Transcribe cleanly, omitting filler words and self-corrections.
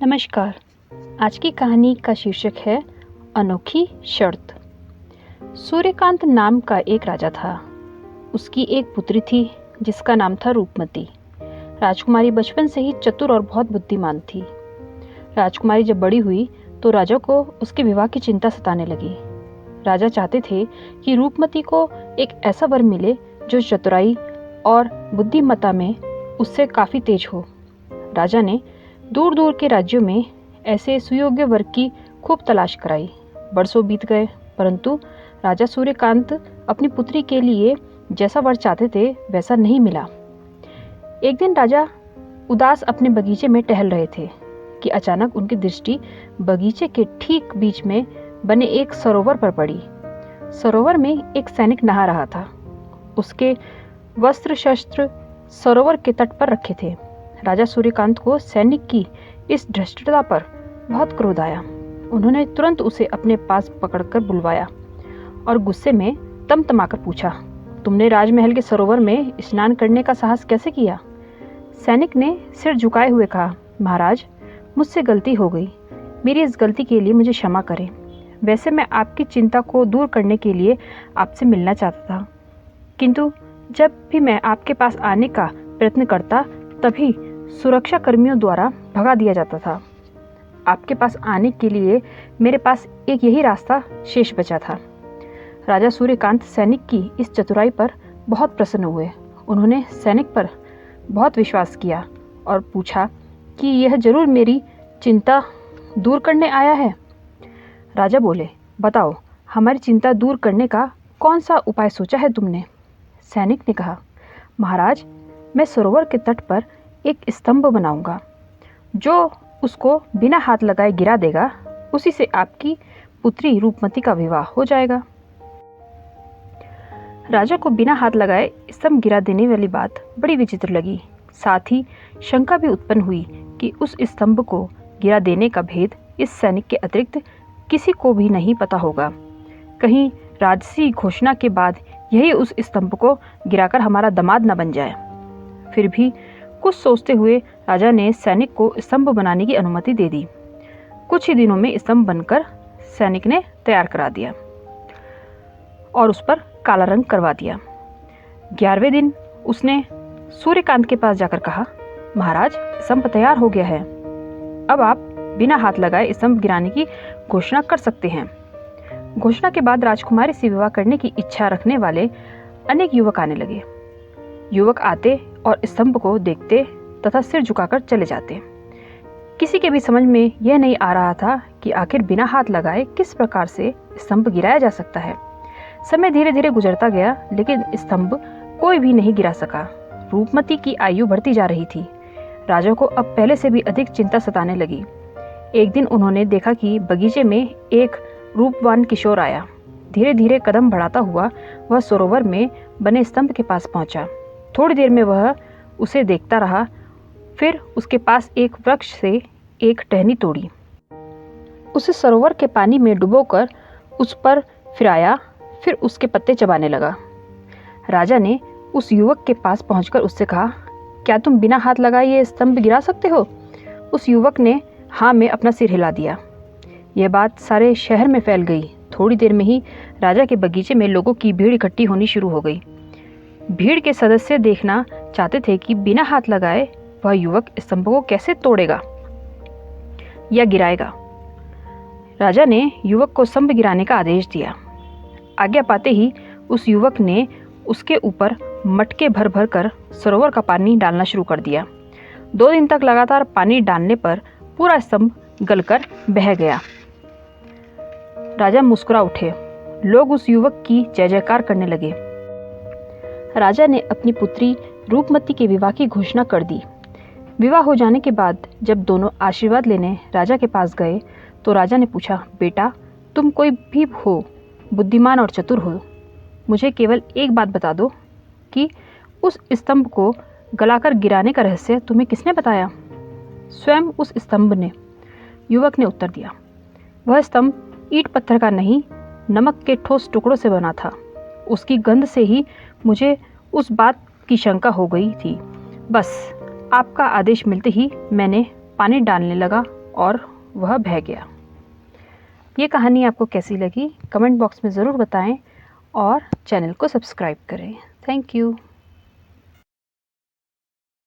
नमस्कार। आज की कहानी का शीर्षक है अनोखी शर्त। सूर्यकांत नाम का एक राजा था। उसकी एक पुत्री थी जिसका नाम था रूपमती। राजकुमारी बचपन से ही चतुर और बहुत बुद्धिमान थी। राजकुमारी जब बड़ी हुई तो राजा को उसके विवाह की चिंता सताने लगी। राजा चाहते थे कि रूपमती को एक ऐसा वर मिले जो चतुराई और बुद्धिमत्ता में उससे काफ़ी तेज हो। राजा ने दूर दूर के राज्यों में ऐसे सुयोग्य वर की खूब तलाश कराई। बरसों बीत गए, परंतु राजा सूर्यकांत अपनी पुत्री के लिए जैसा वर चाहते थे वैसा नहीं मिला। एक दिन राजा उदास अपने बगीचे में टहल रहे थे कि अचानक उनकी दृष्टि बगीचे के ठीक बीच में बने एक सरोवर पर पड़ी। सरोवर में एक सैनिक नहा रहा था। उसके वस्त्र शस्त्र सरोवर के तट पर रखे थे। राजा सूर्यकांत को सैनिक की इस धृष्टता पर बहुत क्रोध आया। उन्होंने तुरंत उसे अपने पास पकड़कर बुलवाया और गुस्से में तमतमाकर पूछा, तुमने राजमहल के सरोवर में स्नान करने का साहस कैसे किया? सैनिक ने सिर झुकाए हुए कहा, महाराज, मुझसे गलती हो गई। मेरी इस गलती के लिए मुझे क्षमा करें। वैसे मैं आपकी चिंता को दूर करने के लिए आपसे मिलना चाहता था, किंतु जब भी मैं आपके पास आने का प्रयत्न करता तभी सुरक्षा कर्मियों द्वारा भगा दिया जाता था। आपके पास आने के लिए मेरे पास एक यही रास्ता शेष बचा था। राजा सूर्यकांत सैनिक की इस चतुराई पर बहुत प्रसन्न हुए। उन्होंने सैनिक पर बहुत विश्वास किया और पूछा कि यह जरूर मेरी चिंता दूर करने आया है। राजा बोले, बताओ, हमारी चिंता दूर करने का कौन सा उपाय सोचा है तुमने? सैनिक ने कहा, महाराज, मैं सरोवर के तट पर एक स्तंभ बनाऊंगा। जो उसको बिना हाथ लगाए गिरा देगा, उसी से आपकी पुत्री रूपमती का विवाह हो जाएगा। राजा को बिना हाथ लगाए स्तंभ गिरा देने वाली बात बड़ी विचित्र लगी। साथ ही शंका भी उत्पन्न हुई कि उस स्तंभ को गिरा देने का भेद इस सैनिक के अतिरिक्त किसी को भी नहीं पता होगा। कहीं राजसी घोषणा के बाद यही उस स्तंभ को गिराकर हमारा दामाद न बन जाए। फिर भी कुछ सोचते हुए राजा ने सैनिक को स्तंभ बनाने की अनुमति दे दी। कुछ ही दिनों में स्तंभ बनकर सैनिक ने तैयार करा दिया और उस पर काला रंग करवा दिया। 11वें दिन उसने सूर्यकांत के पास जाकर कहा, महाराज, स्तंभ तैयार हो गया है। अब आप बिना हाथ लगाए स्तंभ गिराने की घोषणा कर सकते हैं। घोषणा के बाद राजकुमारी से विवाह करने की इच्छा रखने वाले अनेक युवक आने लगे। युवक आते और स्तंभ को देखते तथा सिर झुकाकर चले जाते। किसी के भी समझ में यह नहीं आ रहा था कि आखिर बिना हाथ लगाए किस प्रकार से स्तंभ गिराया जा सकता है। समय धीरे धीरे गुजरता गया, लेकिन स्तंभ कोई भी नहीं गिरा सका। रूपमती की आयु बढ़ती जा रही थी। राजा को अब पहले से भी अधिक चिंता सताने लगी। एक दिन उन्होंने देखा कि बगीचे में एक रूपवान किशोर आया। धीरे धीरे कदम बढ़ाता हुआ वह सरोवर में बने स्तंभ के पास पहुंचा। थोड़ी देर में वह उसे देखता रहा, फिर उसके पास एक वृक्ष से एक टहनी तोड़ी, उसे सरोवर के पानी में डुबोकर उस पर फिराया, फिर उसके पत्ते चबाने लगा। राजा ने उस युवक के पास पहुंचकर उससे कहा, क्या तुम बिना हाथ लगाए ये स्तंभ गिरा सकते हो? उस युवक ने हाँ में अपना सिर हिला दिया। यह बात सारे शहर में फैल गई। थोड़ी देर में ही राजा के बगीचे में लोगों की भीड़ इकट्ठी होनी शुरू हो गई। भीड़ के सदस्य देखना चाहते थे कि बिना हाथ लगाए वह युवक स्तंभ को कैसे तोड़ेगा या गिराएगा। राजा ने युवक को स्तंभ गिराने का आदेश दिया। आज्ञा पाते ही उस युवक ने उसके ऊपर मटके भर भर कर सरोवर का पानी डालना शुरू कर दिया। 2 दिन तक लगातार पानी डालने पर पूरा स्तंभ गलकर बह गया। राजा मुस्कुरा उठे। लोग उस युवक की जय जयकार करने लगे। राजा ने अपनी पुत्री रूपमती के विवाह की घोषणा कर दी। विवाह हो जाने के बाद जब दोनों आशीर्वाद लेने राजा के पास गए तो राजा ने पूछा, बेटा, तुम कोई भी हो, बुद्धिमान और चतुर हो, मुझे केवल एक बात बता दो कि उस स्तंभ को गलाकर गिराने का रहस्य तुम्हें किसने बताया? स्वयं उस स्तंभ ने, युवक ने उत्तर दिया। वह स्तंभ ईंट पत्थर का नहीं, नमक के ठोस टुकड़ों से बना था। उसकी गंध से ही मुझे उस बात की शंका हो गई थी। बस आपका आदेश मिलते ही मैंने पानी डालने लगा और वह बह गया। ये कहानी आपको कैसी लगी कमेंट बॉक्स में ज़रूर बताएं और चैनल को सब्सक्राइब करें। Thank you.